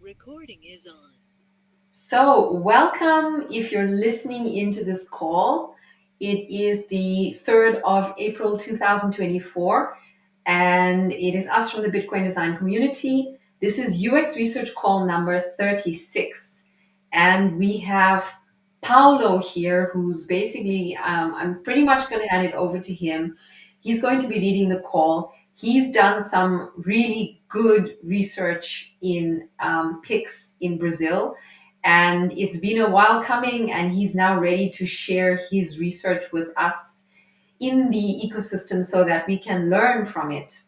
Recording is on. So, welcome if you're listening into this call. It is the 3rd of April 2024, and it is us from the Bitcoin design community. This is UX research call number 36. And we have Paulo here, who's basically, I'm pretty much going to hand it over to him. He's going to be leading the call. He's done some really good research in PIX in Brazil, and it's been a while coming, and he's now ready to share his research with us in the ecosystem so that we can learn from it.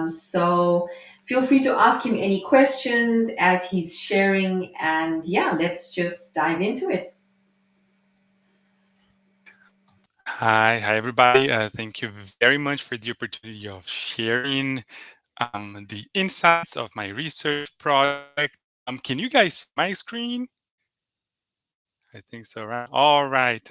So feel free to ask him any questions as he's sharing, and yeah, let's just dive into it. Hi, everybody. Thank you very much for the opportunity of sharing the insights of my research project. Can you guys see my screen? I think so, right? All right.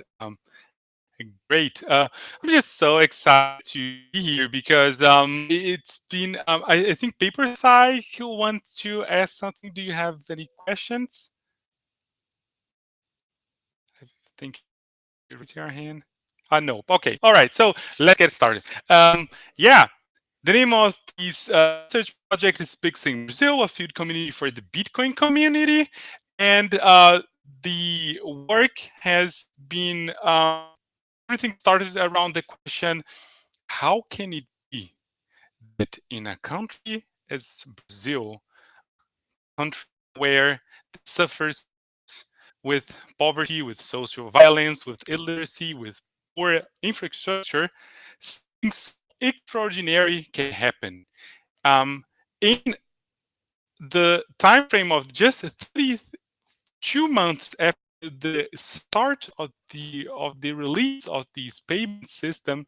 Great. I'm just so excited to be here because it's been, I think Paper Cycle wants to ask something. Do you have any questions? I think you raise your hand. No. Okay. All right. So let's get started. Yeah. The name of this research project is Pixing Brazil, a field community for the Bitcoin community. And the work has been, everything started around the question, how can it be that in a country as Brazil, country where it suffers with poverty, with social violence, with illiteracy, with poor infrastructure, things extraordinary can happen. In the time frame of just 32 months after the start of the release of this payment system,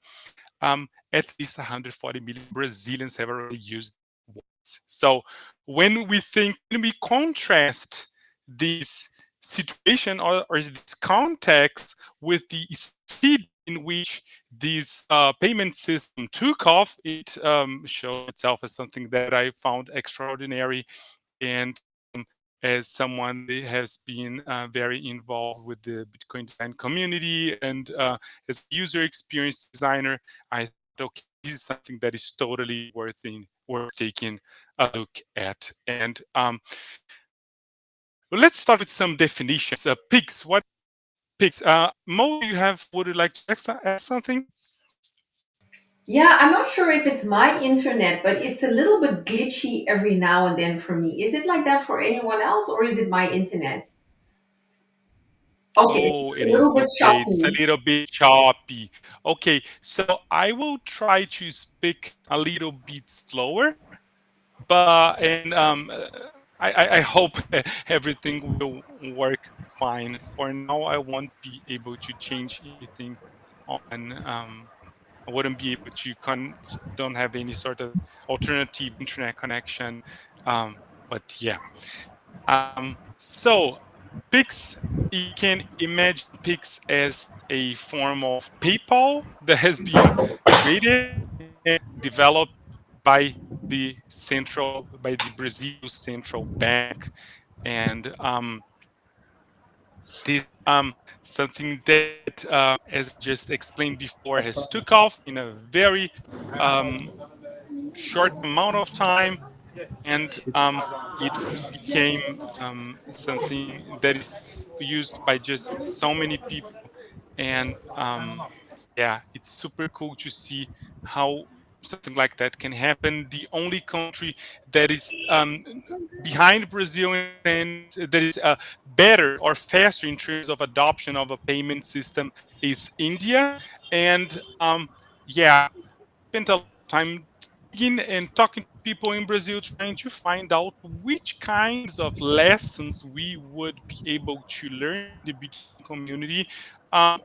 at least 140 million Brazilians have already used once. So when we contrast this situation or this context with the speed in which this payment system took off, it showed itself as something that I found extraordinary. And as someone that has been very involved with the Bitcoin design community and as a user experience designer, I thought, okay, this is something that is totally worth taking a look at. And let's start with some definitions. PIGS, what PIGS? Mo, would you like to ask something? Yeah, I'm not sure if it's my internet, but it's a little bit glitchy every now and then for me. Is it like that for anyone else, or is it my internet? Okay, so Oh, it's a it is. little bit Okay, it's a choppy. little bit choppy. Okay, so I will try to speak a little bit slower, but and I hope everything will work fine. For now, I won't be able to change anything on. I wouldn't be able to don't have any sort of alternative internet connection. But yeah. So Pix, you can imagine Pix as a form of PayPal that has been created and developed by by the Brazil Central Bank, and this something that, as I just explained before, has took off in a very um, short amount of time, and it became something that is used by just so many people. And yeah, it's super cool to see how something like that can happen. The only country that is behind Brazil and that is better or faster in terms of adoption of a payment system is India. And yeah, spent a lot of time digging and talking to people in Brazil, trying to find out which kinds of lessons we would be able to learn in the Bitcoin community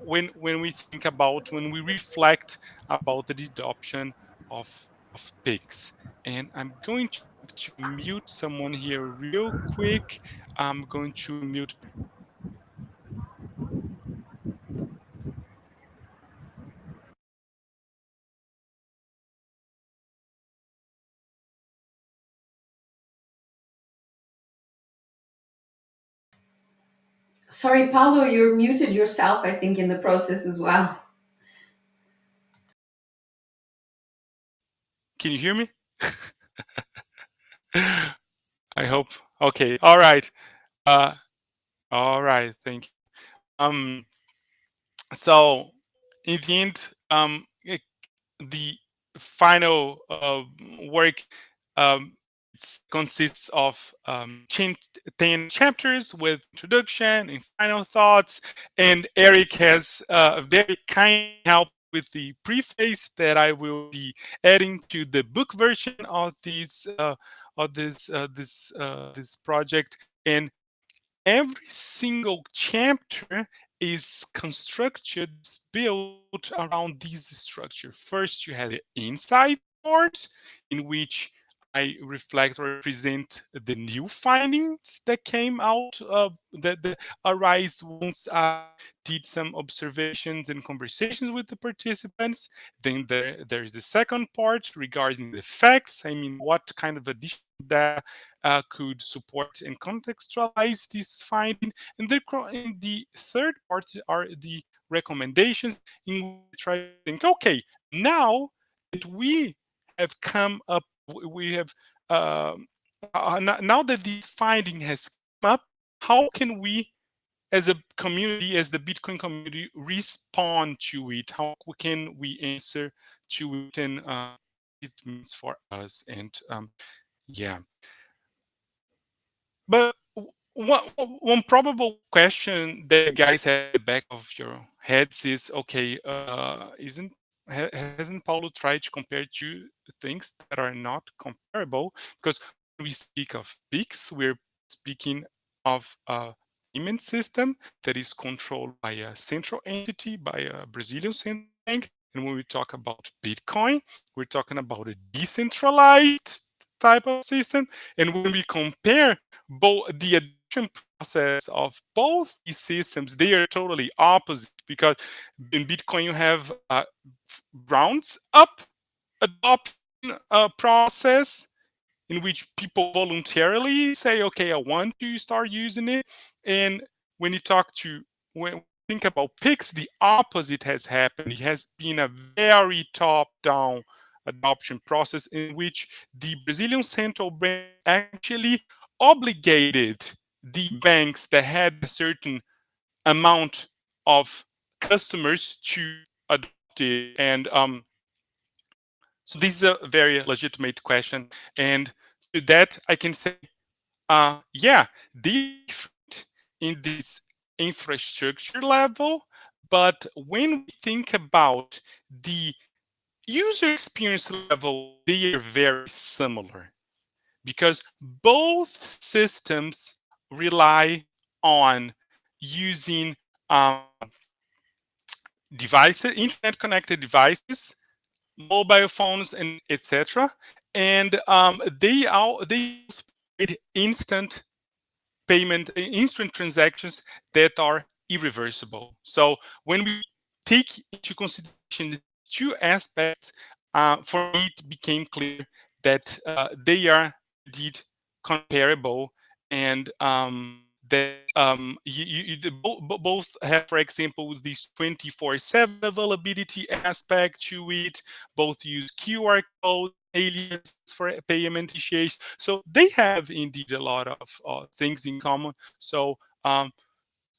when we think about, when we reflect about the adoption of pigs. And I'm going to have to mute someone here real quick. I'm going to mute Sorry, Paulo, you're muted yourself, I think, in the process as well. Can you hear me? I hope. Okay. All right. Uh, all right. Thank you. Um, so in the end, the final work consists of 10 chapters with introduction and final thoughts. And Eric has very kindly helped with the preface that I will be adding to the book version of this project. And every single chapter is constructed, is built around this structure. First, you have the inside part, in which I reflect or present the new findings that came out, that arise once I did some observations and conversations with the participants. Then there's the second part regarding the facts. I mean, what kind of additional data could support and contextualize this finding. And in the third part are the recommendations, in which I try to think, okay, now that we have come up, we have, now that this finding has come up, how can we, as a community, as the Bitcoin community, respond to it? How can we answer to it, and it means for us? And yeah, but one probable question that you guys have at the back of your heads is, okay, isn't hasn't Paulo tried to compare two things that are not comparable? Because when we speak of PIX, we're speaking of a payment system that is controlled by a central entity, by a Brazilian central bank. And when we talk about Bitcoin, we're talking about a decentralized type of system. And when we compare both, the adoption process of both these systems, they are totally opposite, because in Bitcoin you have rounds up adoption process, in which people voluntarily say, okay, I want to start using it. And when you talk to, when we think about PIX, the opposite has happened. It has been a very top down adoption process, in which the Brazilian central bank actually obligated the banks that had a certain amount of customers to adopt it. And so this is a very legitimate question. And to that, I can say, yeah, different in this infrastructure level. But when we think about the user experience level, they are very similar, because both systems rely on using devices, internet connected devices, mobile phones, and etc. And they provide instant transactions that are irreversible. So when we take into consideration the two aspects, for me it became clear that they are indeed comparable. And that both have, for example, this 24/7 availability aspect to it. Both use QR code alias for payment initiation. So they have indeed a lot of things in common. So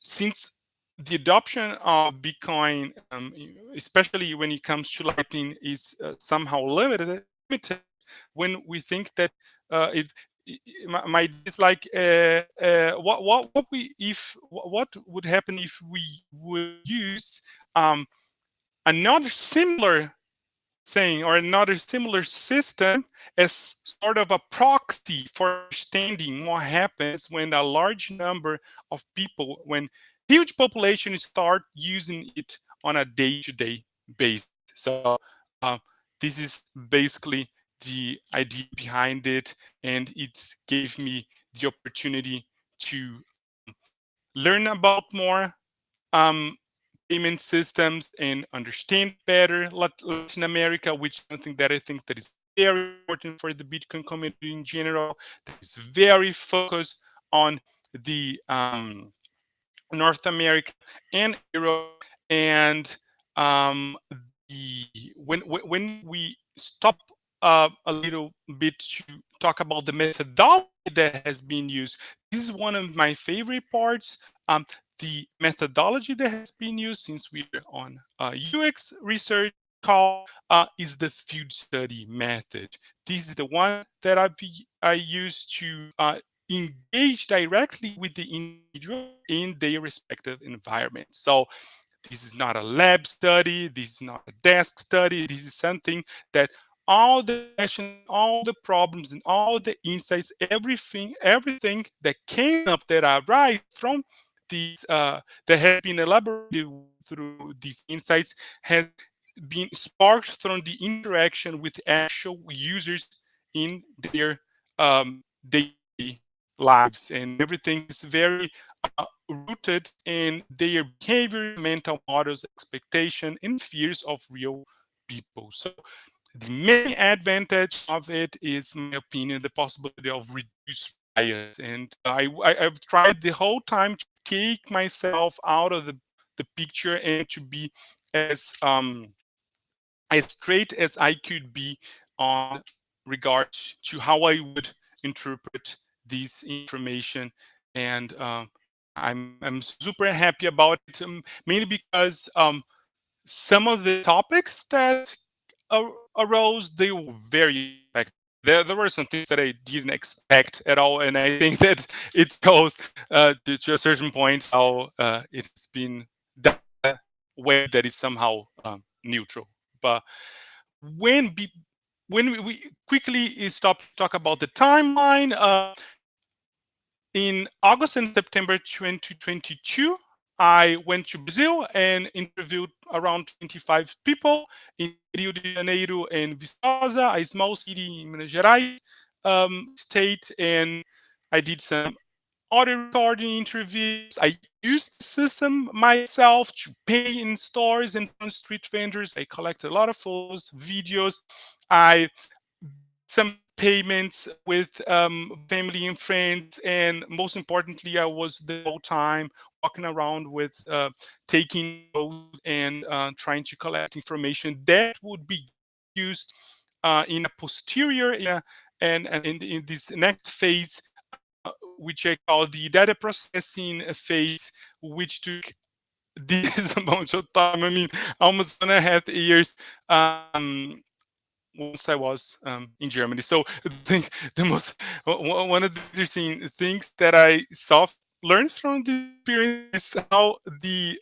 since the adoption of Bitcoin, especially when it comes to Lightning, is somehow limited, when we think that my idea is like, what we if what would happen if we would use another similar thing, or another similar system, as sort of a proxy for understanding what happens when a large number of people, when huge populations start using it on a day-to-day basis. So uh, this is basically the idea behind it, and it gave me the opportunity to learn about more um, payment systems and understand better Latin America, which is something that I think that is very important for the Bitcoin community in general. That is very focused on the North America and Europe. And um, when we stop a little bit to talk about the methodology that has been used, this is one of my favorite parts. The methodology that has been used, since we're on UX research call, is the field study method. This is the one that I use to engage directly with the individual in their respective environment. So this is not a lab study, this is not a desk study, this is something that all the questions and all the problems and all the insights, everything that came up, that arise from these that has been elaborated through these insights, has been sparked from the interaction with actual users in their daily lives, and everything is very rooted in their behaviors, mental models, expectation, and fears of real people. So the main advantage of it is, my opinion, the possibility of reduced bias. And I've tried the whole time to take myself out of the picture and to be as straight as I could be on regards to how I would interpret this information. And I'm super happy about it, mainly because some of the topics that arose, they were very unexpected. There were some things that I didn't expect at all, and I think that it goes to a certain point how it has been done in a way that is somehow neutral. But when be, when we quickly stop to talk about the timeline, in August and September 2022, I went to Brazil and interviewed around 25 people in Rio de Janeiro and Viçosa, a small city in Minas Gerais state, and I did some audio recording interviews. I used the system myself to pay in stores and from street vendors. I collected a lot of photos, videos. I some payments with family and friends, and most importantly, I was the whole time walking around with taking notes and trying to collect information that would be used in a posterior and in this next phase, which I call the data processing phase, which took this amount of time. I mean, almost 1.5 years. Once I was in Germany. So the most one of the interesting things that I saw learned from this experience is how the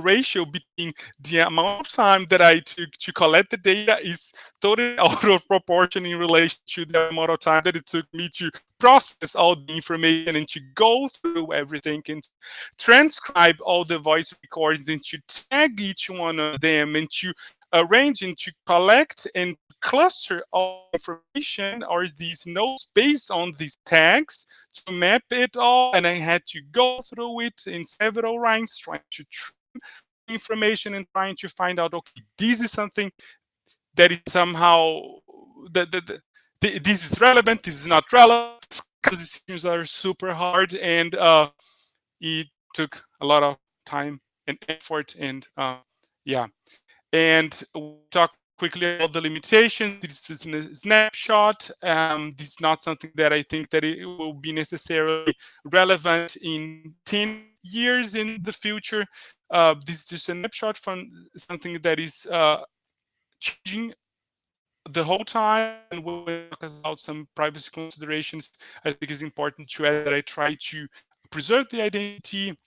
ratio between the amount of time that I took to collect the data is totally out of proportion in relation to the amount of time that it took me to process all the information and to go through everything and transcribe all the voice recordings and to tag each one of them and to arrange and to collect and cluster all the information or these nodes based on these tags to map it all. And I had to go through it in several rounds, trying to trim the information and trying to find out, okay, this is something that is somehow this is relevant, this is not relevant. These kind of decisions are super hard, and it took a lot of time and effort. And yeah, and we talk quickly about the limitations. This is a snapshot. This is not something that I think that it will be necessarily relevant in 10 years in the future. This is just a snapshot from something that is changing the whole time. And when we talk about some privacy considerations, I think it's important to add that I try to preserve the identity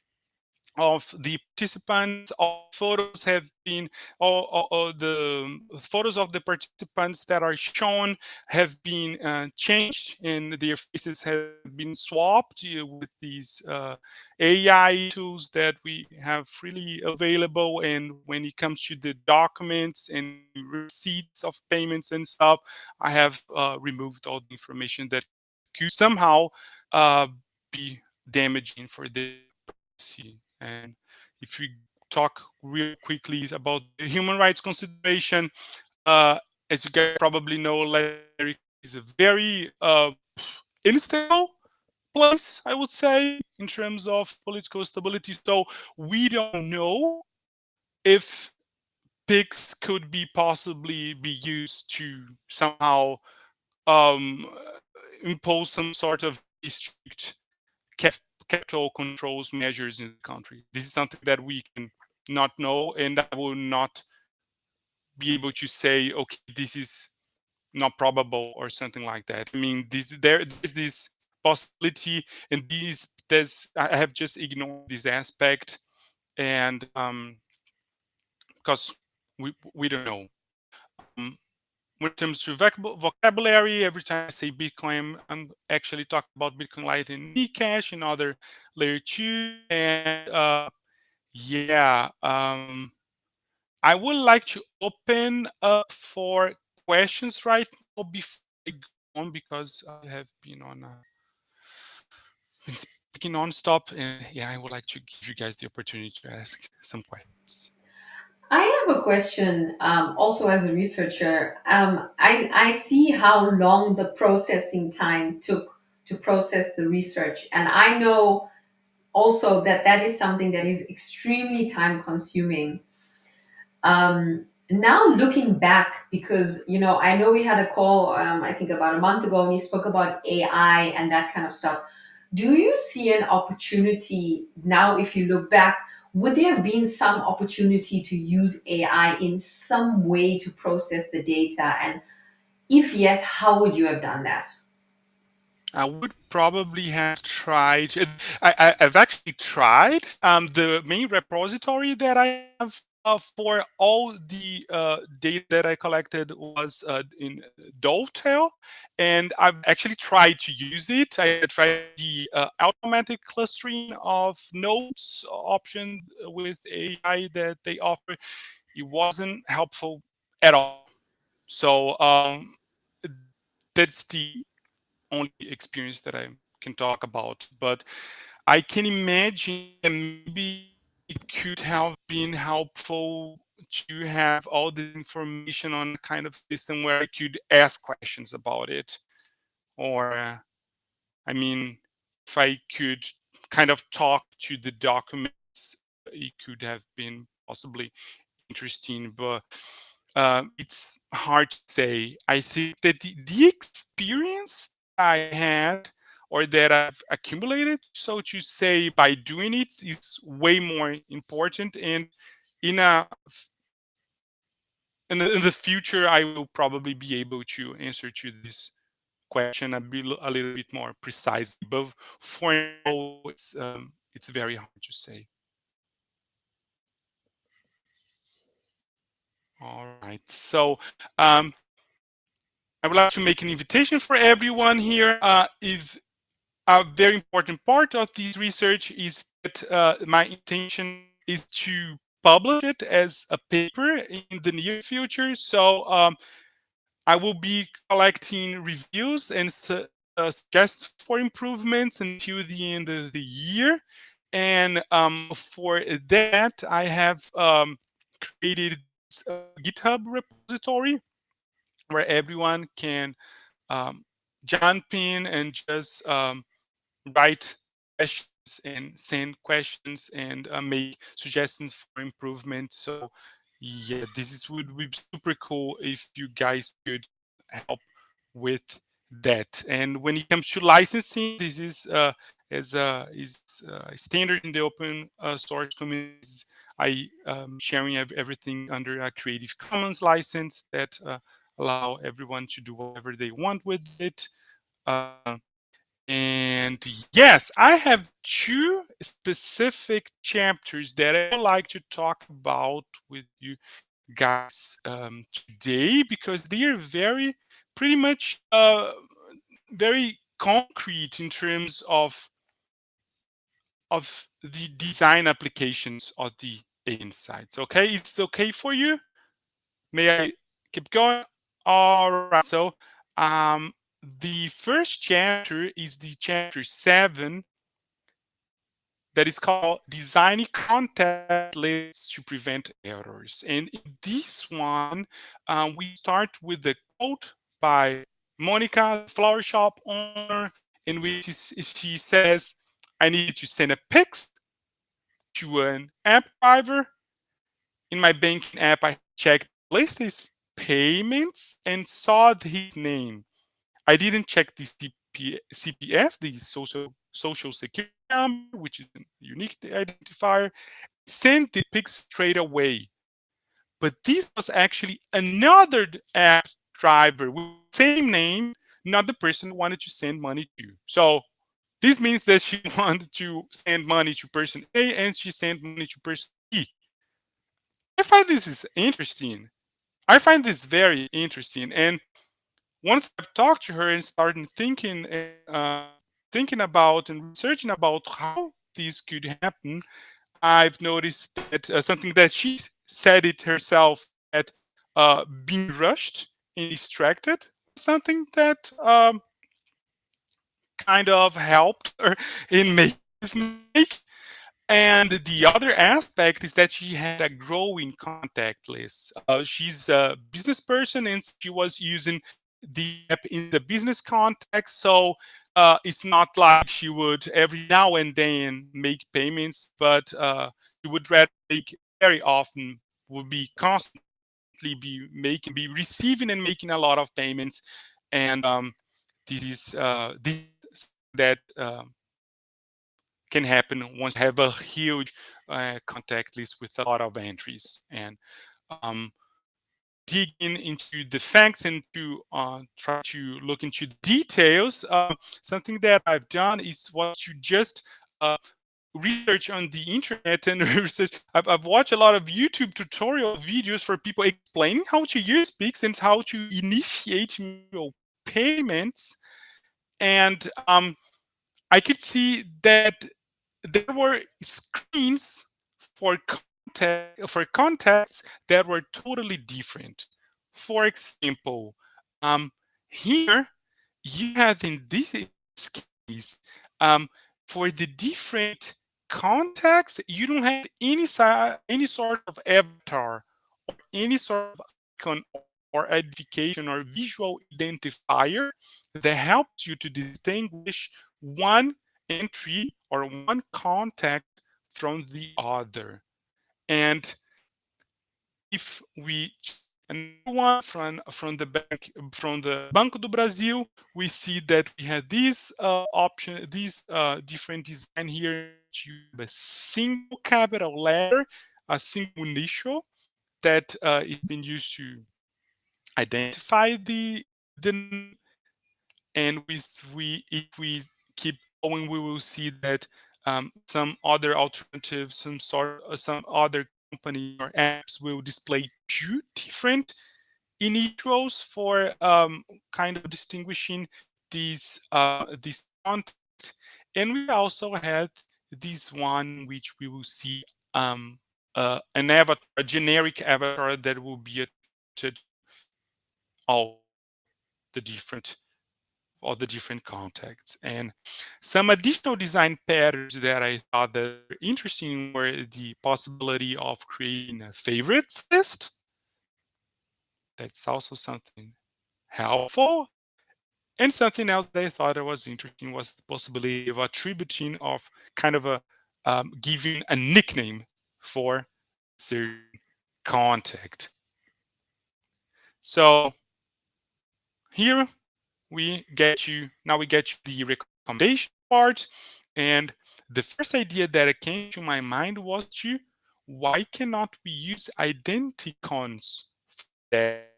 of the participants. All photos have been, all the photos of the participants that are shown have been changed, and their faces have been swapped with these AI tools that we have freely available. And when it comes to the documents and receipts of payments and stuff, I have removed all the information that could somehow uh, be damaging for the privacy. And if we talk real quickly about the human rights consideration, uh, as you guys probably know, Latin America is a very unstable place, I would say, in terms of political stability. So we don't know if pigs could be possibly be used to somehow um, impose some sort of very strict capital controls measures in the country. This is something that we can not know, and I will not be able to say, okay, this is not probable or something like that. I mean, there's this possibility, and I have just ignored this aspect, and because we don't know. Um, when it comes to vocabulary, every time I say Bitcoin, I'm actually talking about Bitcoin Lightning Cash and other layer two. And yeah, I would like to open up for questions right now before I go on, because I have been speaking nonstop, and yeah, I would like to give you guys the opportunity to ask some questions. I have a question. Also, as a researcher, I see how long the processing time took to process the research, and I know also that that is something that is extremely time consuming. Now looking back, because I know we had a call, I think about a month ago, and we spoke about AI and that kind of stuff. Do you see an opportunity now, if you look back? Would there have been some opportunity to use AI in some way to process the data? And if yes, how would you have done that? I would probably have tried. I've actually tried. The main repository that I have for all the data that I collected was in Dovetail, and I've actually tried to use it. I tried the automatic clustering of nodes option with AI that they offer. It wasn't helpful at all. So that's the only experience that I can talk about. But I can imagine that maybe it could have been helpful to have all this information on a kind of system where I could ask questions about it. Or, I mean, if I could kind of talk to the documents, it could have been possibly interesting, but it's hard to say. I think that the experience I had or that I've accumulated, so to say, by doing it is way more important. And in a in the future, I will probably be able to answer to this question a little bit more precisely. But for now, it's very hard to say. All right, so um, I would like to make an invitation for everyone here. If a very important part of this research is that my intention is to publish it as a paper in the near future. So I will be collecting reviews and suggestions for improvements until the end of the year. And for that, I have created this GitHub repository where everyone can um, jump in and just write questions and send questions and make suggestions for improvement. So yeah, would be super cool if you guys could help with that. And when it comes to licensing, this is standard in the open source communities. I sharing everything under a Creative Commons license that allow everyone to do whatever they want with it. Uh, and yes, I have two specific chapters that I would like to talk about with you guys today, because they are pretty much very concrete in terms of the design applications of the insights. Okay, it's okay for you? May I keep going? All right. So the first chapter is the chapter 7, that is called Designing Context Lists to Prevent Errors. And in this one, we start with the quote by Monica, the flower shop owner, in which she says, I needed to send a pics to an app driver. In my banking app, I checked the latest payments and saw his name. I didn't check the CPF, the social security number, which is a unique identifier. Sent the pics straight away. But this was actually another app driver with the same name, not the person I wanted to send money to. So this means that she wanted to send money to person A and she sent money to person B. I find this is interesting. I find this very interesting. And once I've talked to her and started thinking and thinking about and researching about how this could happen, I've noticed that something that she said it herself, that being rushed and distracted, something that kind of helped her in making this mistake. And the other aspect is that she had a growing contact list. She's a business person and she was using the app in the business context. So it's not like she would every now and then make payments, but she would rather make very often, would be constantly be receiving and making a lot of payments. And this is that can happen once you have a huge contact list with a lot of entries. And um, digging into the facts and to try to look into the details, something that I've done is what you just research on the internet and research. I've watched a lot of YouTube tutorial videos for people explaining how to use Pix and how to initiate manual payments. And I could see that there were screens for contacts that were totally different. For example, um, here you have in this case, for the different contacts, you don't have any sort of avatar or any sort of icon or identification or visual identifier that helps you to distinguish one entry or one contact from the other. And if we another one from the bank, from the Banco do Brasil, we see that we have this option, this different design here. You have a single capital letter, a single initial that is being used to identify the name. And we if we keep going, we will see that some other alternatives, some other companies or apps will display two different initials for kind of distinguishing these content. And we also had this one which we will see an avatar, a generic avatar that will be attached all the different all the different contexts. And some additional design patterns that I thought that were interesting were the possibility of creating a favorites list. That's also something helpful. And something else that I thought was interesting was the possibility of attributing of kind of a giving a nickname for certain contact. So here we get to the recommendation part. And the first idea that came to my mind was to, why cannot we use identicons for that?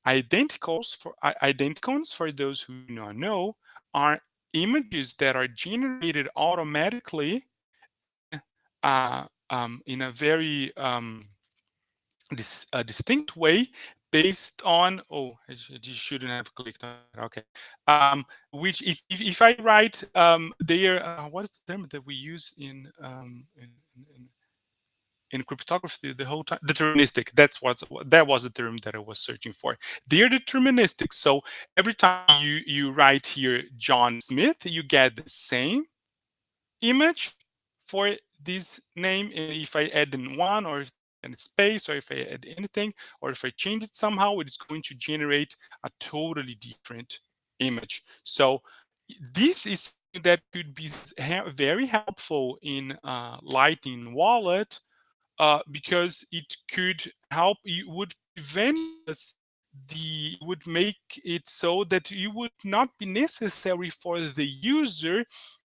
Identicons, for those who do not know, are images that are generated automatically in a very a distinct way, based on, oh, I just shouldn't have clicked on it. Okay. Which if I write there, what is the term that we use in cryptography the whole time? Deterministic. That was the term that I was searching for. They're deterministic. So every time you write here John Smith, you get the same image for this name. And if I add in one, or if in space, or if I add anything, or if I change it somehow, it's going to generate a totally different image. So this is something that could be very helpful in Lightning Wallet, because it could help. You would prevent us the would make it so that it would not be necessary for the user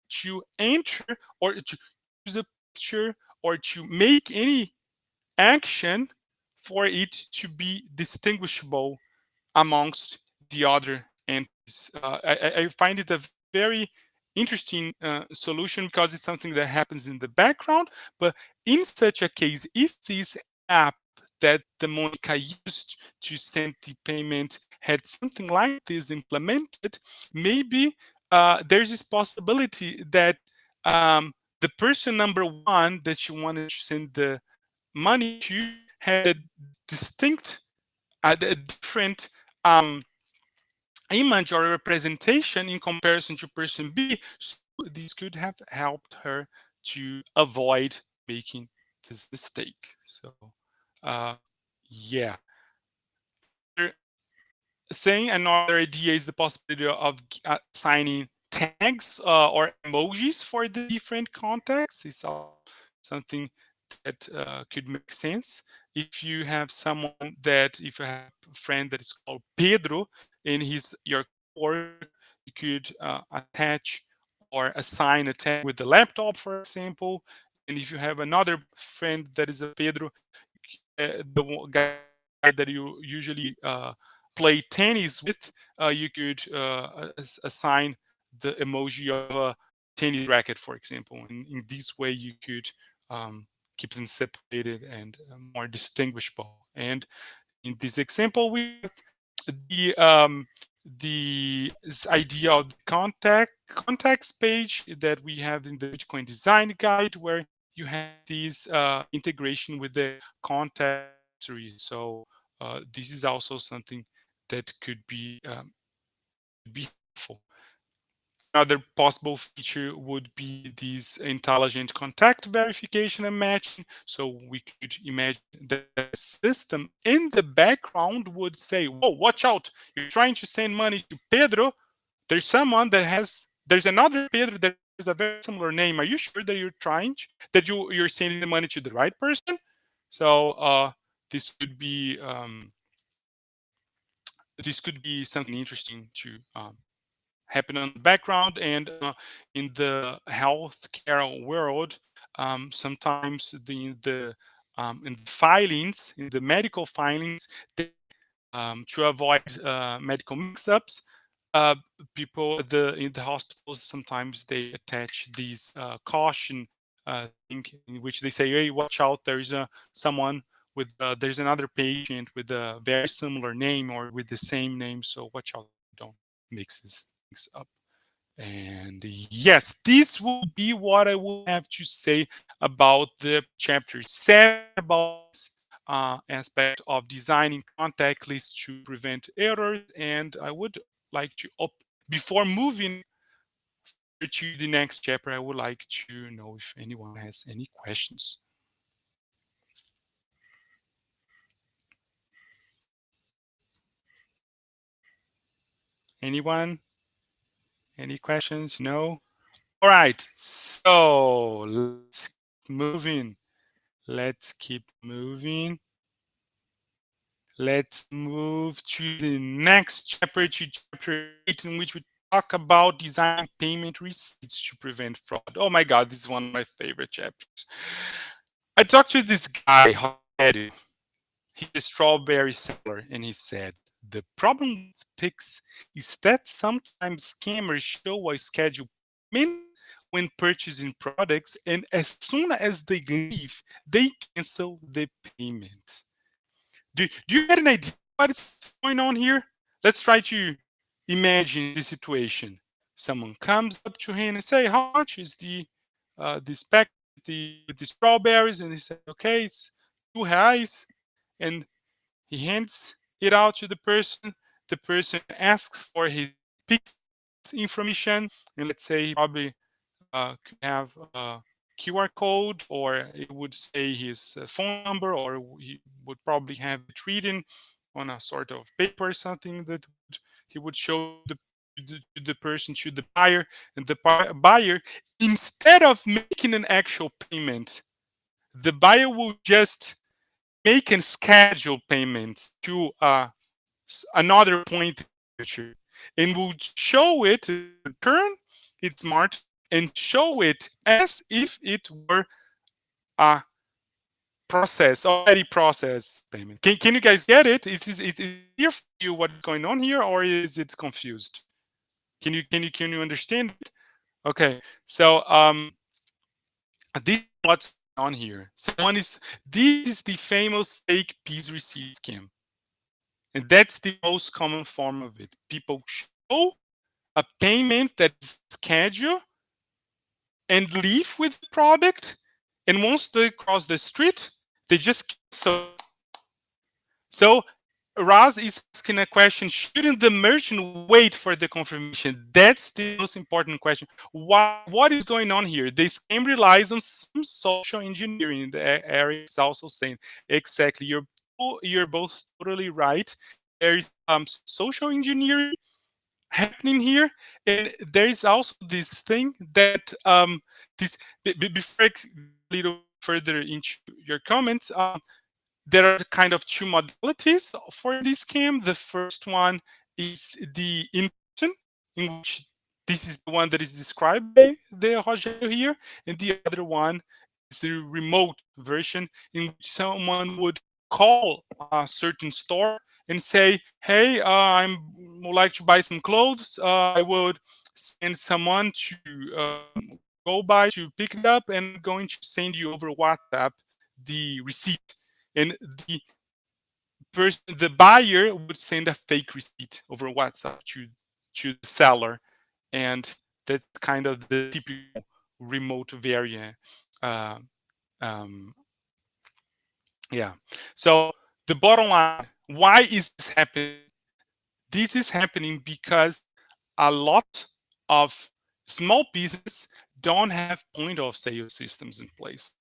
to enter or to use a picture or to make any action for it to be distinguishable amongst the other entities. I find it a very interesting solution because it's something that happens in the background. But in such a case, if this app that the Monica used to send the payment had something like this implemented, maybe there's this possibility that the person number one that you wanted to send the money to had a distinct, a different image or representation in comparison to person B. So this could have helped her to avoid making this mistake. So, uh, yeah. Another another idea is the possibility of assigning tags or emojis for the different contexts. Is also something that could make sense. If you have someone that, if you have a friend that is called Pedro and he's your coworker, you could attach or assign a tag with the laptop, for example. And if you have another friend that is a Pedro, the guy that you usually play tennis with, you could assign the emoji of a tennis racket, for example. And in this way, you could keep them separated and more distinguishable. And in this example, we have the idea of the context page that we have in the Bitcoin design guide, where you have this integration with the context directory. So this is also something that could be helpful. Another possible feature would be this intelligent contact verification and matching. So we could imagine that the system in the background would say, "Whoa, watch out! You're trying to send money to Pedro. There's another Pedro that has a very similar name. Are you sure that you're sending the money to the right person?" So this could be um, this could be something interesting to happen on the background. And in the healthcare world, sometimes in the filings, in the medical filings, to avoid medical mix-ups, uh, people in the hospitals sometimes they attach these caution thing in which they say, "Hey, watch out! There's someone with there's another patient with a very similar name or with the same name, so watch out! Don't mix this things up." And yes, this would be what I would have to say about the chapter 7 about this aspect of designing contact lists to prevent errors. And I would like to, before moving further to the next chapter, I would like to know if anyone has any questions. Anyone? Any questions? No? All right. So let's keep moving. Let's keep moving. Let's move to the next chapter, to chapter 8, in which we talk about designing payment receipts to prevent fraud. Oh my God, this is one of my favorite chapters. I talked to this guy, Rogério. He's a strawberry seller, and he said, "The problem with Pix is that sometimes scammers show a scheduled payment when purchasing products, and as soon as they leave, they cancel the payment." Do you get an idea what's going on here? Let's try to imagine the situation. Someone comes up to him and say, "How much is the this pack with the strawberries?" And he said, "Okay, it's £2." And he hands it out to the person. The person asks for his Pix information, and let's say he probably could have a QR code, or it would say his phone number, or he would probably have it written on a sort of paper or something that he would show to the person, to the buyer, and the buyer, instead of making an actual payment, the buyer will just make and schedule payments to another point in the future, and will show it, turn its smartphone and show it as if it were a already processed payment. Can you guys get it? Is it clear for you what is going on here, or is it confused? Can you understand it? Okay, so this is what's going on here. So this is the famous fake peas receipt scam, and that's the most common form of it. People show a payment that is scheduled and leave with the product, and once they cross the street, they just cancel. So Raz is asking a question: shouldn't the merchant wait for the confirmation? That's the most important question. Why? What is going on here? The scam relies on some social engineering. The Eric is also saying exactly. You're both totally right. There is social engineering happening here, and there is also this thing that this before I go a little further into your comments, there are kind of two modalities for this scam. The first one is the in-person, in which this is the one that is described by the Rogelio here, and the other one is the remote version, in which someone would call a certain store and say, "Hey, I would like to buy some clothes. I would send someone to go by to pick it up, and I'm going to send you over WhatsApp the receipt." And the buyer would send a fake receipt over WhatsApp to the seller, and that's kind of the typical remote variant. Uh, um, yeah. So the bottom line: why is this happening? This is happening because a lot of small business don't have point of sale systems in place.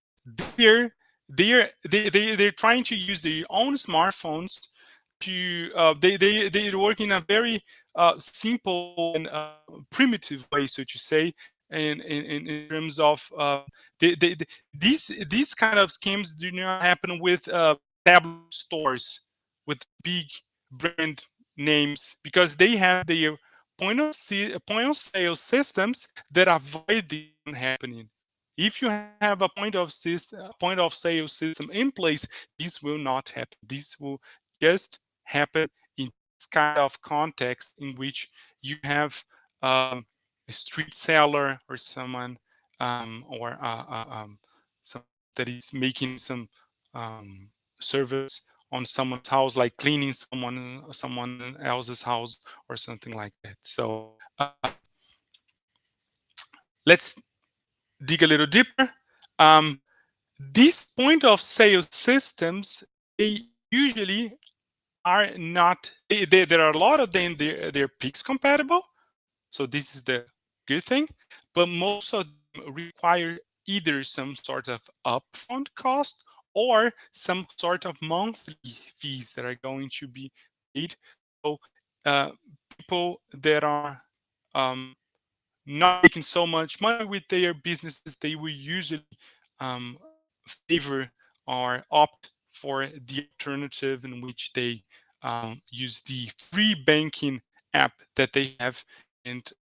They're they're trying to use their own smartphones to they work in a very simple and primitive way, so to say, in terms of these kind of schemes do not happen with tablet stores with big brand names, because they have their point of sale systems that avoid this from happening. If you have a point of sale system in place, this will not happen. This will just happen in this kind of context in which you have a street seller or someone some that is making some service on someone's house, like cleaning someone else's house or something like that. So let's dig a little deeper. Um, these point of sale systems, they usually are not. There are a lot of them. They're PIX compatible, so this is the good thing. But most of them require either some sort of upfront cost or some sort of monthly fees that are going to be paid. So uh, people that are not making so much money with their businesses, they will usually um, favor or opt for the alternative in which they use the free banking app that they have, and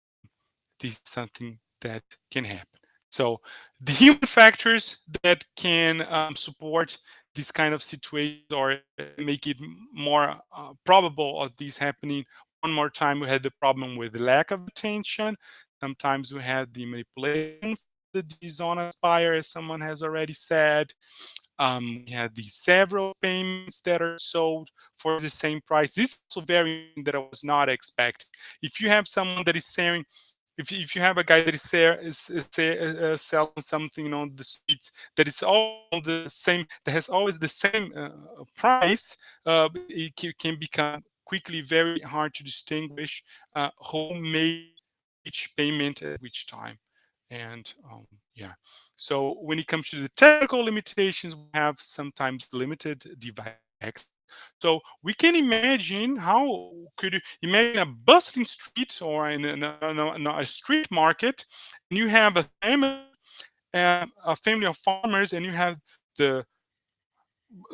this is something that can happen. So the human factors that can support this kind of situation or make it more probable of this happening. One more time, we had the problem with the lack of attention. Sometimes we had the manipulation from the dishonest buyer, as someone has already said. We had the several payments that are sold for the same price. This is also very interesting that I was not expecting. If you have someone that is selling, if you have a guy that is selling something on the streets that is all the same, that has always the same price, it can become quickly very hard to distinguish who made which payment at which time. And yeah, so when it comes to the technical limitations, we have sometimes limited device access. So we can imagine how could you imagine a bustling street or in a street market, and you have a family of farmers, and you have the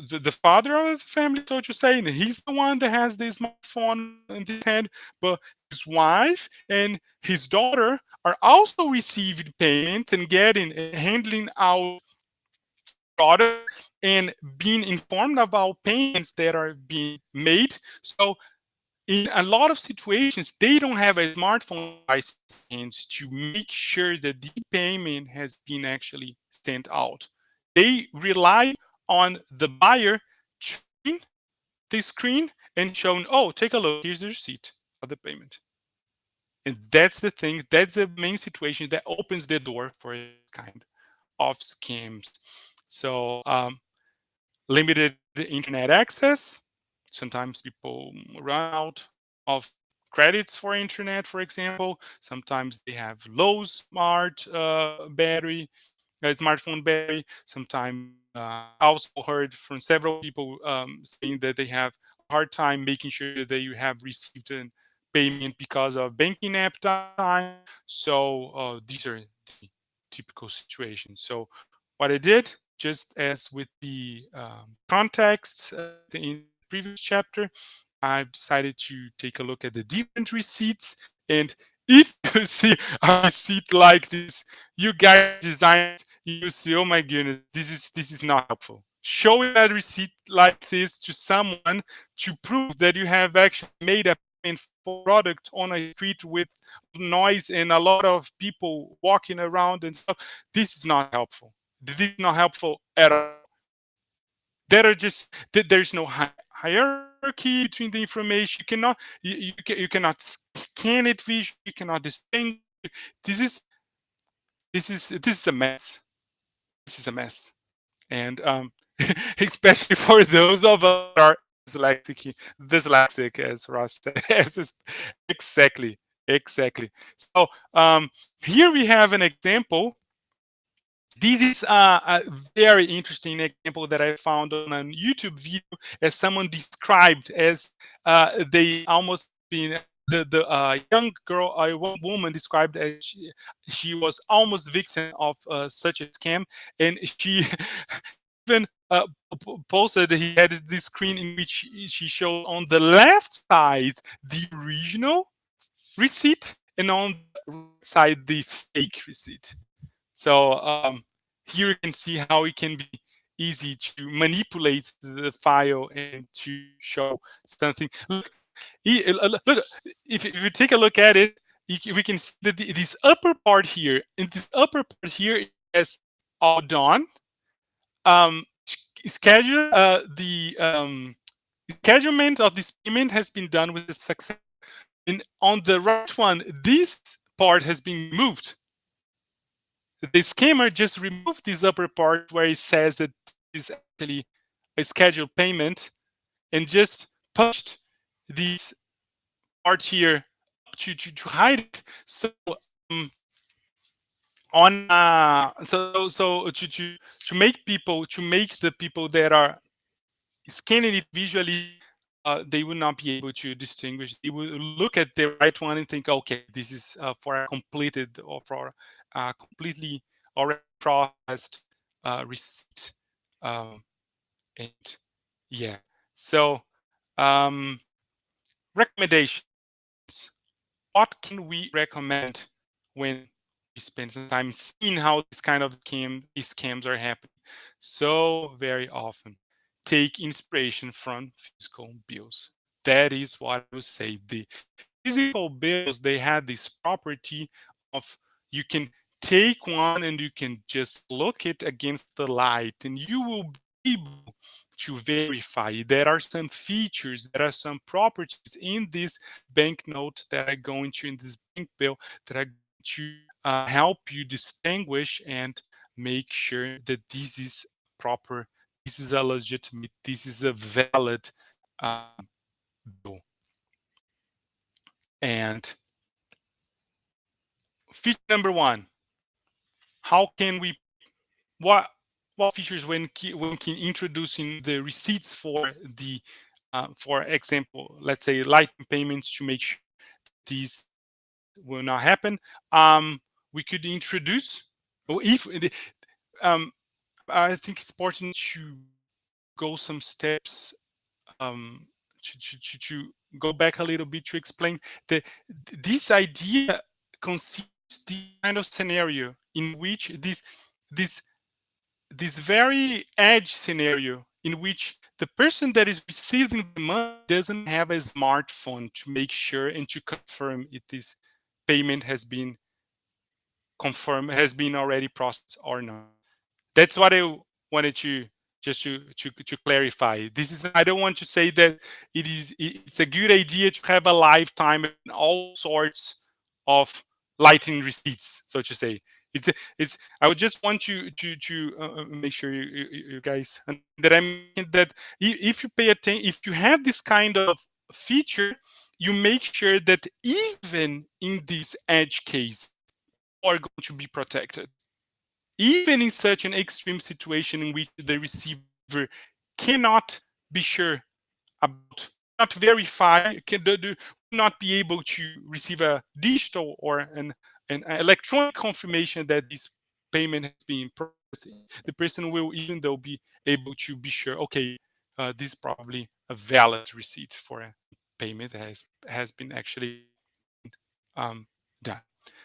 the father of the family, so to say, and he's the one that has the smartphone in his hand, but his wife and his daughter are also receiving payments and getting and handling out product and being informed about payments that are being made. So in a lot of situations, they don't have a smartphone device in their hands to make sure that the payment has been actually sent out. They rely on the buyer checking the screen and showing, oh, take a look, here's the receipt of the payment. And that's the thing, that's the main situation that opens the door for this kind of scams. So, limited internet access. Sometimes people run out of credits for internet, for example. Sometimes they have low smartphone battery. Sometimes I also heard from several people saying that they have a hard time making sure that they have received a payment because of banking app downtime. So these are the typical situations. So what I did, just as with the context in the previous chapter, I've decided to take a look at the different receipts. And if you see a receipt like this, you guys designers, you see, oh my goodness, this is not helpful. Showing a receipt like this to someone to prove that you have actually made a payment for product on a street with noise and a lot of people walking around and stuff, this is not helpful. This is not helpful at all. There are just there's no hierarchy between the information. You cannot scan it visually. You cannot distinguish. This is this is a mess. This is a mess, and especially for those of us that are dyslexic, as Ross said. Exactly, exactly. So here we have an example. This is a very interesting example that I found on a YouTube video, as someone described as they almost been the young girl, one woman described as she was almost victim of such a scam, and she even posted that he had this screen in which she showed on the left side the original receipt and on the right side the fake receipt. So here you can see how it can be easy to manipulate the file and to show something. Look, look, if you take a look at it, we can see that this upper part here, in this upper part here, it says all done. Schedule the schedulement of this payment has been done with success. And on the right one, this part has been removed. The scammer just removed this upper part where it says that this is actually a scheduled payment, and just pushed this part here to hide it. So um, on to make people, to make the people that are scanning it visually, they would not be able to distinguish. They would look at the right one and think, okay, this is for a completed or for a completely already processed receipt. Um, and yeah, so um, recommendations. What can we recommend when we spend some time seeing how this kind of scams are happening so very often? Take inspiration from physical bills. That is what I would say. The physical bills, they had this property of, you can take one and you can just look it against the light and you will be able to verify. There are some features, there are some properties in this banknote that are going to, in this bank bill, that are going to help you distinguish and make sure that this is proper, this is a legitimate, this is a valid bill. And feature number one, how can we, what what features when can introducing the receipts for the for example, let's say lighting payments to make sure these will not happen. We could introduce, or if um, I think it's important to go some steps, um, to go back a little bit to explain that this idea considers the kind of scenario in which this this very edge scenario in which the person that is receiving the money doesn't have a smartphone to make sure and to confirm if this payment has been confirmed, has been already processed or not. That's what I wanted to just to clarify. This is, I don't want to say that it's a good idea to have a lifetime and all sorts of lighting receipts, so to say. It's I would just want to make sure you guys that I'm making that if you pay attention, if you have this kind of feature, you make sure that even in this edge case, you are going to be protected even in such an extreme situation in which the receiver cannot be sure about, cannot verify, not be able to receive a digital or an electronic confirmation that this payment has been processed. The person will, even though, be able to be sure, okay, this is probably a valid receipt for a payment that has been actually um, done.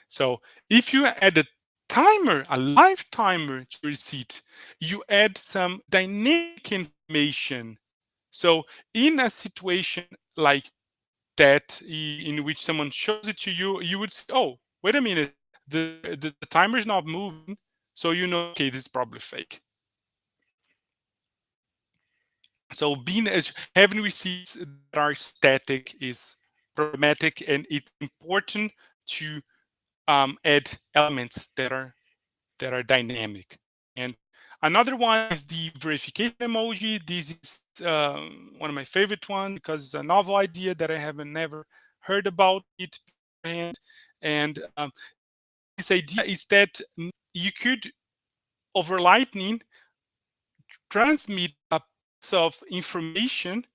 So if you add a timer, a live timer to your receipt, you add some dynamic information. So in a situation like that, in which someone shows it to you, you would say, "Oh, wait a minute, the timer is not moving," so you know, okay, this is probably fake. So being as having receipts that are static is problematic, and it's important to add elements that are dynamic. And another one is the verification emoji. This is one of my favorite ones because it's a novel idea that I haven't never heard about it beforehand. And this idea is that you could, over Lightning, transmit a piece of information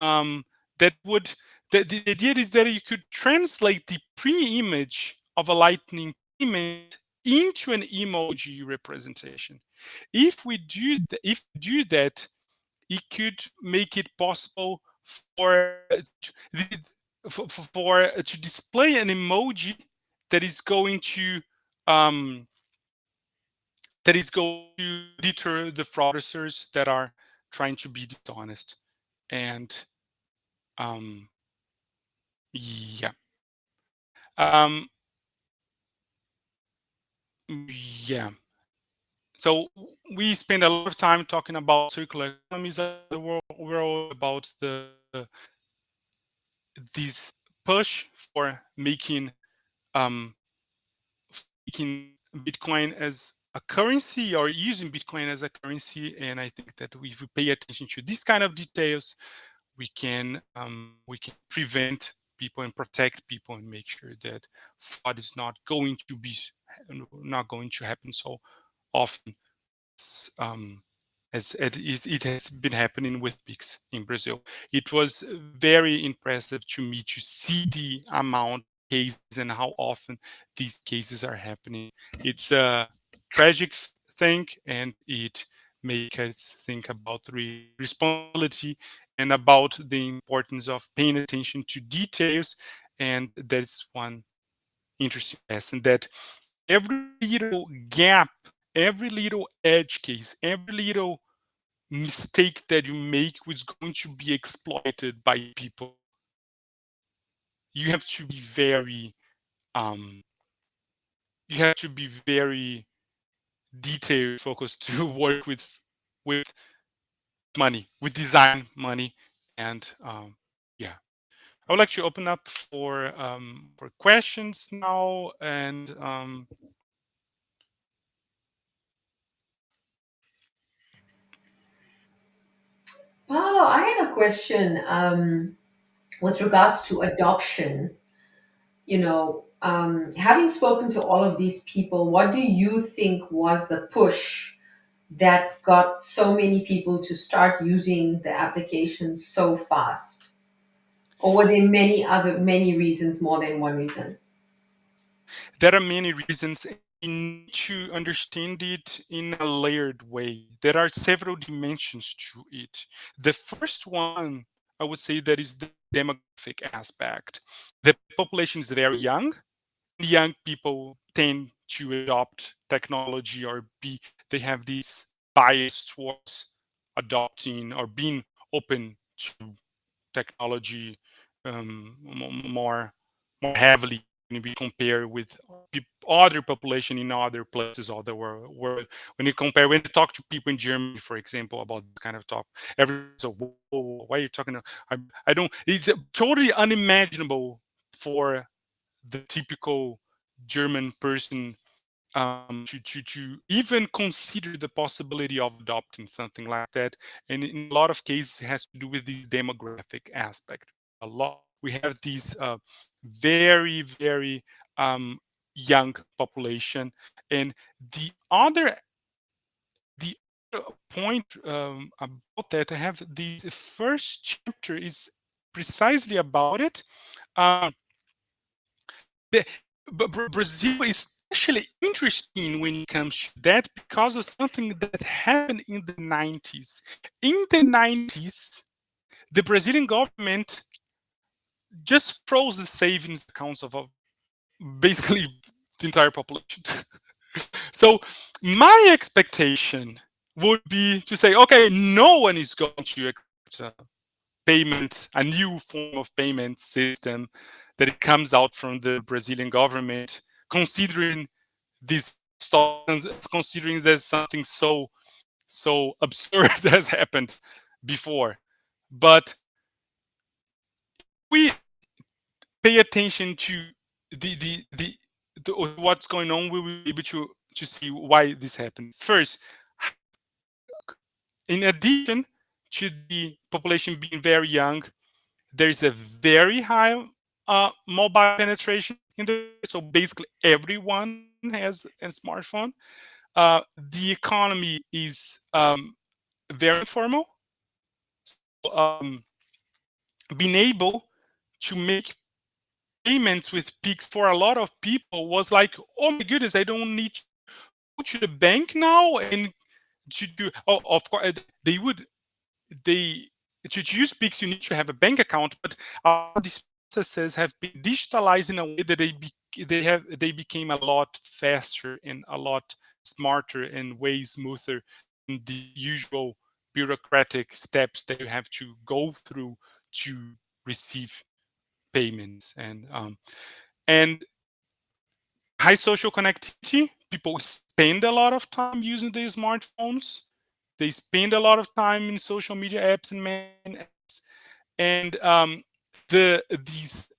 um, that would the idea is that you could translate the pre-image of a lightning payment into an emoji representation. If we do that, it could make it possible for to display an emoji that is going to um, deter the fraudsters that are trying to be dishonest. And um, yeah. Um, yeah. So we spend a lot of time talking about circular economies of the world, about this push for um, making Bitcoin as a currency, or using Bitcoin as a currency. And I think that if we pay attention to these kind of details, we can prevent people and protect people and make sure that fraud is not going to happen so often um, as it has been happening with Pix in Brazil. It was very impressive to me to see the amount of cases and how often these cases are happening. It's a tragic thing, and it makes us think about responsibility and about the importance of paying attention to details. And that's one interesting lesson, that every little gap, every little edge case, every little mistake that you make was going to be exploited by people. You have to be very um you have to be very detail focused to work with money, with design money. And yeah, I would like to open up for questions now. And Paulo, I had a question with regards to adoption. Having spoken to all of these people, what do you think was the push that got so many people to start using the application so fast? Or were there many reasons, more than one reason? There are many reasons, and we need to understand it in a layered way. There are several dimensions to it. The first one, I would say, that is the demographic aspect. The population is very young. Young people tend to adopt technology, or be they have this bias towards adopting or being open to technology, more heavily when we compare with other population in other places of the world. When you talk to people in Germany, for example, about this kind of talk, everyone's so, whoa, why are you talking? I don't. It's totally unimaginable for the typical German person to even consider the possibility of adopting something like that. And in a lot of cases, it has to do with this demographic aspect. We have these very young population, and the other the other point about that, I have this first chapter is precisely about it. Um, the, Brazil is especially interesting when it comes to that because of something that happened in the 90s. In the 90s, the Brazilian government just froze the savings accounts of basically the entire population. So my expectation would be to say, okay, no one is going to accept a new form of payment system that it comes out from the Brazilian government, considering this stuff, considering there's something so absurd has happened before. But we pay attention to what's going on, we will be able to see why this happened. First, in addition to the population being very young, there is a very high mobile penetration in the, so basically everyone has a smartphone. The economy is very informal. So, being able to make payments with Pix for a lot of people was like, oh my goodness, I don't need to go to the bank now and to do. Oh, of course, they to use Pix, you need to have a bank account, but a lot of these processes have been digitalized in a way that they became a lot faster and a lot smarter and way smoother than the usual bureaucratic steps that you have to go through to receive payments. And high social connectivity, people spend a lot of time using their smartphones. They spend a lot of time in social media apps and messaging apps. And these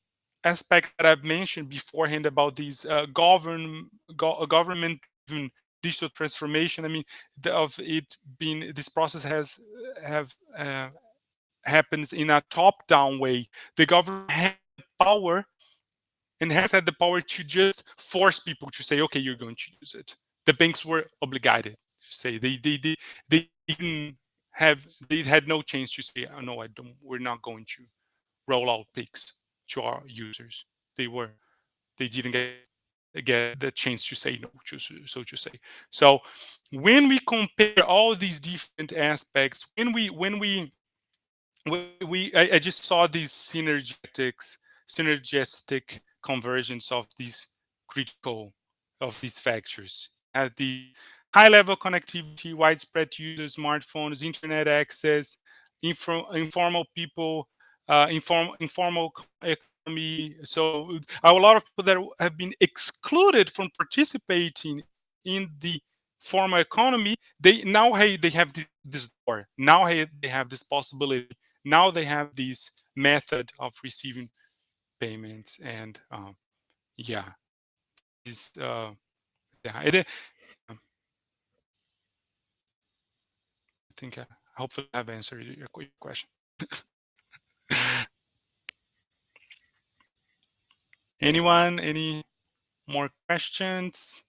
aspects that I've mentioned beforehand about these government driven digital transformation. I mean, of it being, this process have happens in a top down way. The government has the power and has had the power to just force people to say, okay, you're going to use it. The banks were obligated to say, they didn't have, they had no chance to say, oh, no, I don't, we're not going to roll out Pix to our users. They didn't get the chance to say no, so to say. So when we compare all these different aspects, I just saw these synergistic conversions of these factors. At the high level connectivity, widespread use of smartphones, internet access, informal people, informal economy. So a lot of people that have been excluded from participating in the formal economy, they have this door. Now they have this possibility. Now they have this method of receiving payments. And yeah, is yeah, I think hopefully I've answered your question. Anyone, any more questions?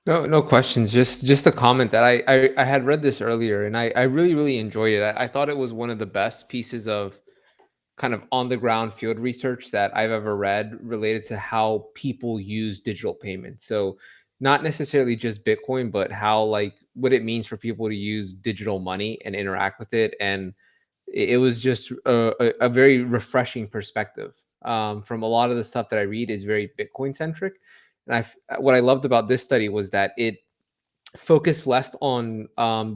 No, no questions. Just a comment that I had read this earlier, and I really really enjoyed it. I thought it was one of the best pieces of kind of on the ground field research that I've ever read related to how people use digital payments. So not necessarily just Bitcoin, but how like what it means for people to use digital money and interact with it. And it was just a very refreshing perspective. From a lot of the stuff that I read is very Bitcoin centric. And what I loved about this study was that it focus less on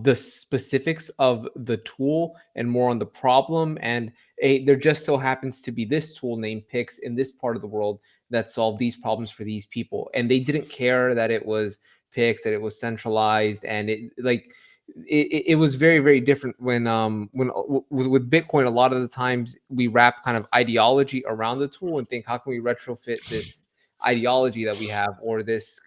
the specifics of the tool and more on the problem. And there just so happens to be this tool named Pix in this part of the world that solved these problems for these people. And they didn't care that it was Pix, that it was centralized, and it like it was very very different with Bitcoin. A lot of the times we wrap kind of ideology around the tool and think, how can we retrofit this ideology that we have, or this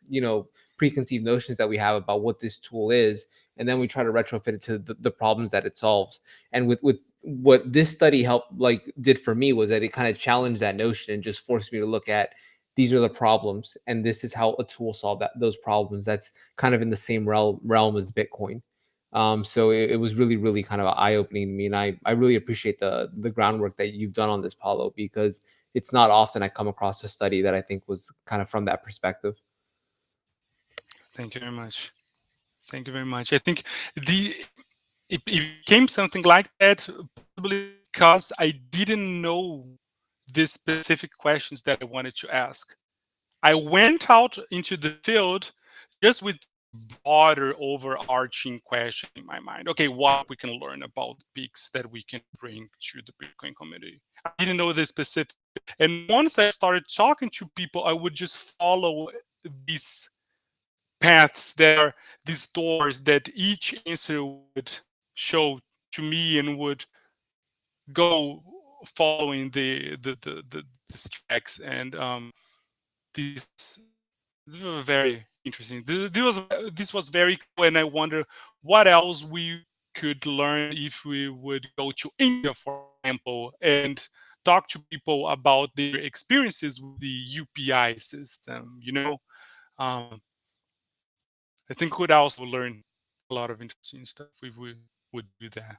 preconceived notions that we have about what this tool is, and then we try to retrofit it to the problems that it solves. And with what this study helped like did for me was that it kind of challenged that notion and just forced me to look at these are the problems, and this is how a tool solved those problems. That's kind of in the same realm as Bitcoin. So it was really really kind of eye opening to me, and I really appreciate the groundwork that you've done on this, Paulo, because it's not often I come across a study that I think was kind of from that perspective. Thank you very much. Thank you very much. I think the it became something like that possibly because I didn't know the specific questions that I wanted to ask. I went out into the field just with broader overarching question in my mind. Okay, what we can learn about the peaks that we can bring to the Bitcoin community. I didn't know the specific. And once I started talking to people, I would just follow these paths that are these doors that each answer would show to me and would go following the tracks. And these were very interesting. This was very cool, and I wonder what else we could learn if we would go to India, for example, and talk to people about their experiences with the UPI system. I think we'd also learn a lot of interesting stuff if we would do that.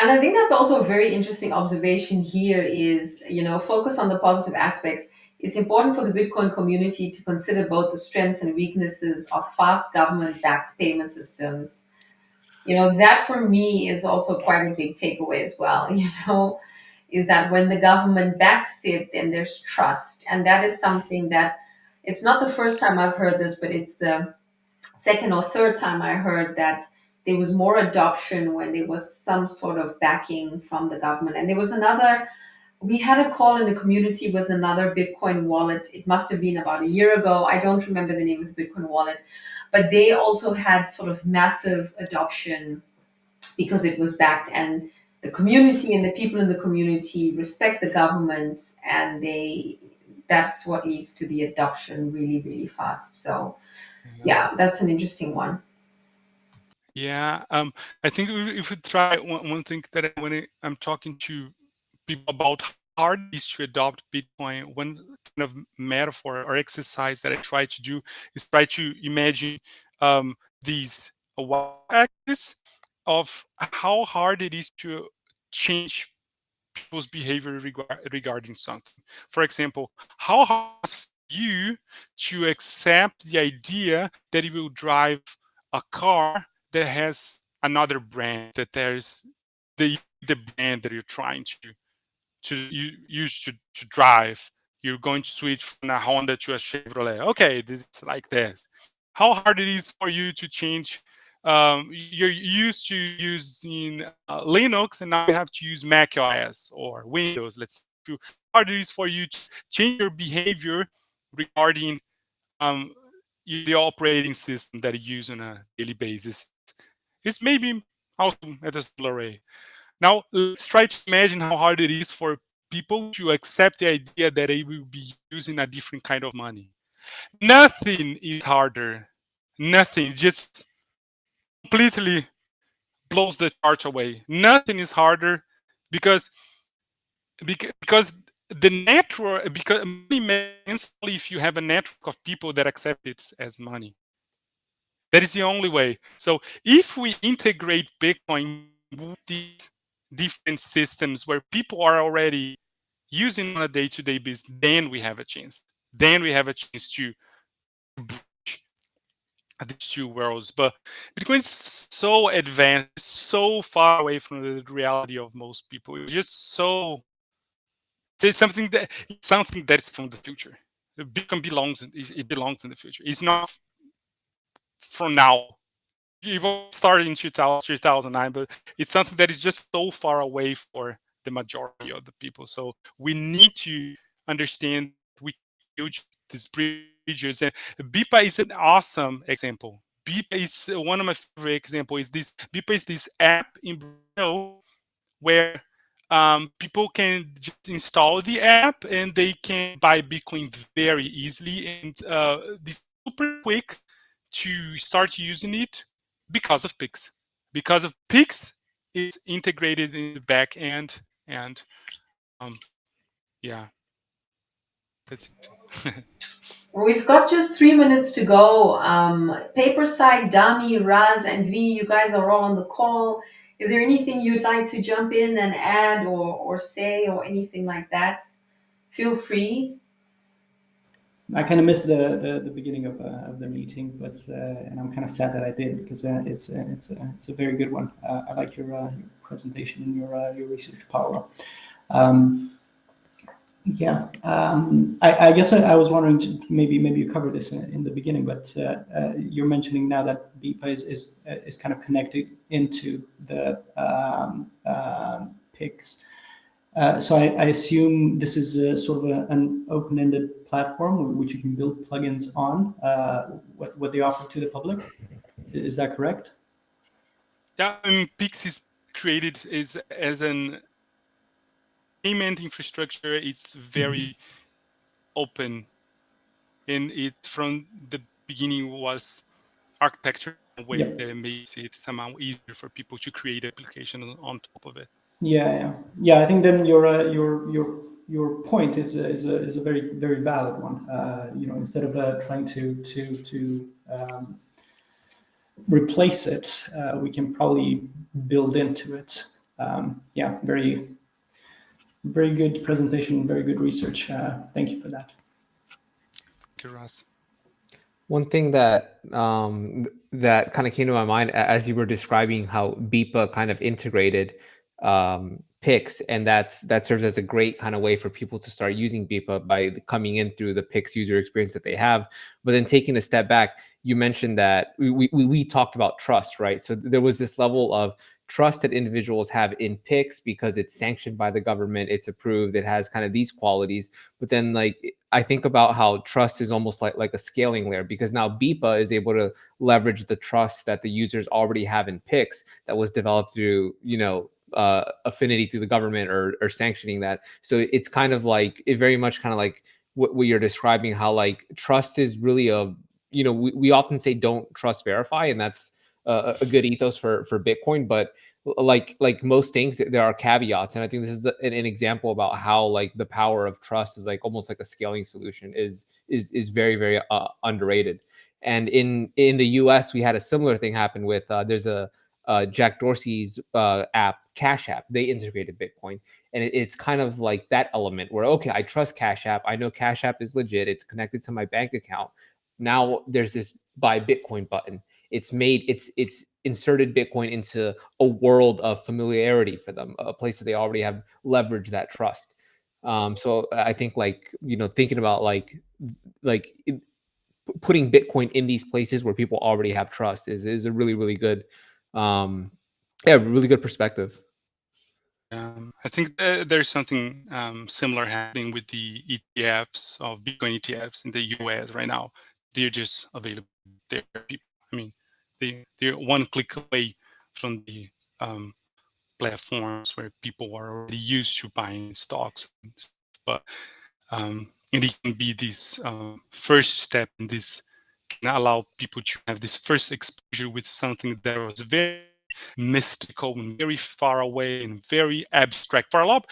And I think that's also a very interesting observation here is, focus on the positive aspects. It's important for the Bitcoin community to consider both the strengths and weaknesses of fast government backed payment systems. That for me is also quite a big takeaway as well, is that when the government backs it, then there's trust. And that is something that it's not the first time I've heard this, but it's the second or third time I heard that there was more adoption when there was some sort of backing from the government. And there was another, we had a call in the community with another Bitcoin wallet. It must have been about a year ago. I don't remember the name of the Bitcoin wallet, but they also had sort of massive adoption because it was backed, and the community and the people in the community respect the government, and that's what leads to the adoption really really fast. So Yeah. yeah, that's an interesting one. Yeah, I think if we try one thing that I'm talking to people about how hard it is to adopt Bitcoin, one kind of metaphor or exercise that I try to do is try to imagine these y-axis of how hard it is to change people's behavior regarding something. For example, how hard is for you to accept the idea that you will drive a car that has another brand, that there's the brand that you're trying to use to drive. You're going to switch from a Honda to a Chevrolet. Okay, this is like this. How hard it is for you to change? You're used to using Linux, and now you have to use Mac OS or Windows. How hard it is for you to change your behavior regarding um, the operating system that you use on a daily basis. It's maybe also at a similar way. Now, let's try to imagine how hard it is for people to accept the idea that they will be using a different kind of money. Nothing is harder. Nothing. Just completely blows the charge away. Nothing is harder because because the network, because money makes sense only if you have a network of people that accept it as money. That is the only way. So if we integrate Bitcoin with these different systems where people are already using on a day-to-day basis, then we have a chance. Then we have a chance to bridge these two worlds. But Bitcoin is so advanced, so far away from the reality of most people. It's just so it's something that is from the future. Bitcoin it belongs in the future. It's not from now. It was started in 2009, but it's something that is just so far away for the majority of the people. So we need to understand we build these bridges. And BIPA is an awesome example. BIPA is one of my favorite examples. Is this BIPA is this app in Brazil where people can just install the app and they can buy Bitcoin very easily, and it's super quick to start using it because of Pix. Because of Pix is integrated in the back end, and um, yeah, that's it. We've got just 3 minutes to go. Paperside, Dami, Raz, and V, you guys are all on the call. Is there anything you'd like to jump in and add or say or anything like that? Feel free. I kind of missed the beginning of the meeting, but and I'm kind of sad that I did because it's a very good one. I like your presentation and your research, Paulo. Um, yeah, I guess I was wondering, maybe you covered this in the beginning, but you're mentioning now that BIPA is kind of connected into the PIX. So I assume this is sort of an open-ended platform which you can build plugins on. What they offer to the public, is that correct? Yeah, I mean, Pix is created as an payment infrastructure. It's very open, and it from the beginning was architecture in a way Yep. that makes it somehow easier for people to create application on top of it. Yeah. I think then your point is a very valid one. Instead of trying to replace it, we can probably build into it. Yeah, very good presentation, very good research. Thank you for that. Thank you, Ross. One thing that that kind of came to my mind as you were describing how BIPA kind of integrated Pix, and that serves as a great kind of way for people to start using BIPA by coming in through the Pix user experience that they have. But then taking a step back, you mentioned that we talked about trust, right? So there was this level of trust that individuals have in Pix because it's sanctioned by the government, it's approved, it has kind of these qualities. But then like I think about how trust is almost like a scaling layer, because now BIPA is able to leverage the trust that the users already have in Pix that was developed through, affinity through the government or sanctioning that. So it's kind of like it very much kind of like what you're describing, how like trust is really we often say don't trust verify, and that's a good ethos for Bitcoin, but like most things there are caveats, and I think this is an example about how like the power of trust is like almost like a scaling solution is very very underrated. And in the US we had a similar thing happen with there's a Jack Dorsey's app, Cash App. They integrated Bitcoin, and it's kind of like that element where okay, I trust Cash App, I know Cash App is legit, it's connected to my bank account. Now there's this buy Bitcoin button. It's inserted Bitcoin into a world of familiarity for them, a place that they already have leveraged that trust. So I think like thinking about like putting Bitcoin in these places where people already have trust is a really really good, um, yeah, really good perspective. I think there's something similar happening with the ETFs of Bitcoin ETFs in the US right now. They're just available there. People, I mean, they're one click away from the um, platforms where people are already used to buying stocks and stuff. But and it can be this first step in this, can allow people to have this first exposure with something that was very mystical and very far away and very abstract. For a lot,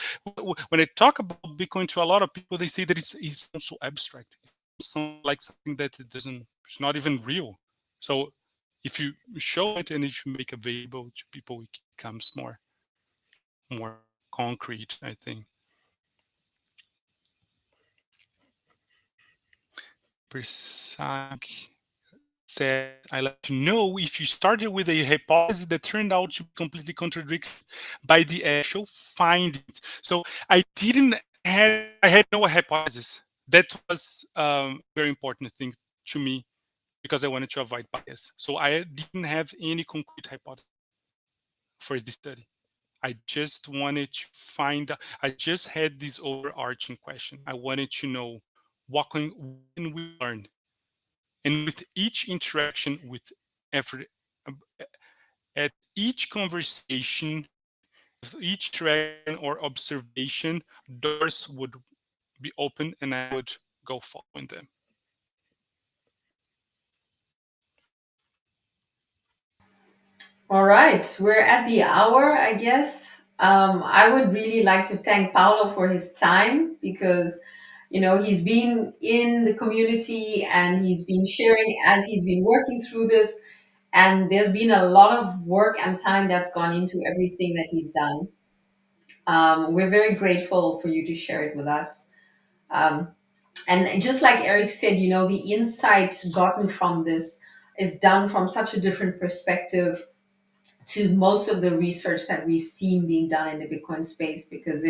when I talk about Bitcoin to a lot of people, they say that it's so abstract. It sounds like something that it doesn't, it's not even real. So if you show it and if you make available to people, it becomes more concrete, I think. Persak said, I like to know if you started with a hypothesis that turned out to be completely contradicted by the actual findings. So I had no hypothesis. That was very important thing to me because I wanted to avoid bias. So I didn't have any concrete hypothesis for this study. I just wanted to I just had this overarching question. I wanted to know what can we learn? And with each interaction, with every, at each conversation, with each interaction or observation, doors would be open and I would go following them. All right, we're at the hour, I guess. I would really like to thank Paulo for his time because, he's been in the community and he's been sharing as he's been working through this. And there's been a lot of work and time that's gone into everything that he's done. We're very grateful for you to share it with us. Um, and just like Eric said, the insight gotten from this is done from such a different perspective to most of the research that we've seen being done in the Bitcoin space, because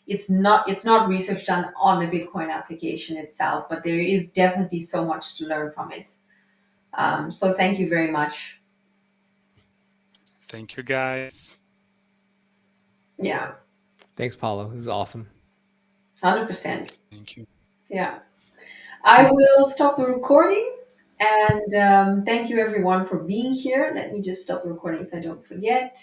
it's not research done on the Bitcoin application itself, but there is definitely so much to learn from it. So thank you very much. Thank you, guys. Yeah, Thanks, Paulo. This is awesome. 100%. Thank you. Yeah, I will stop the recording. And thank you everyone for being here. Let me just stop the recording so I don't forget.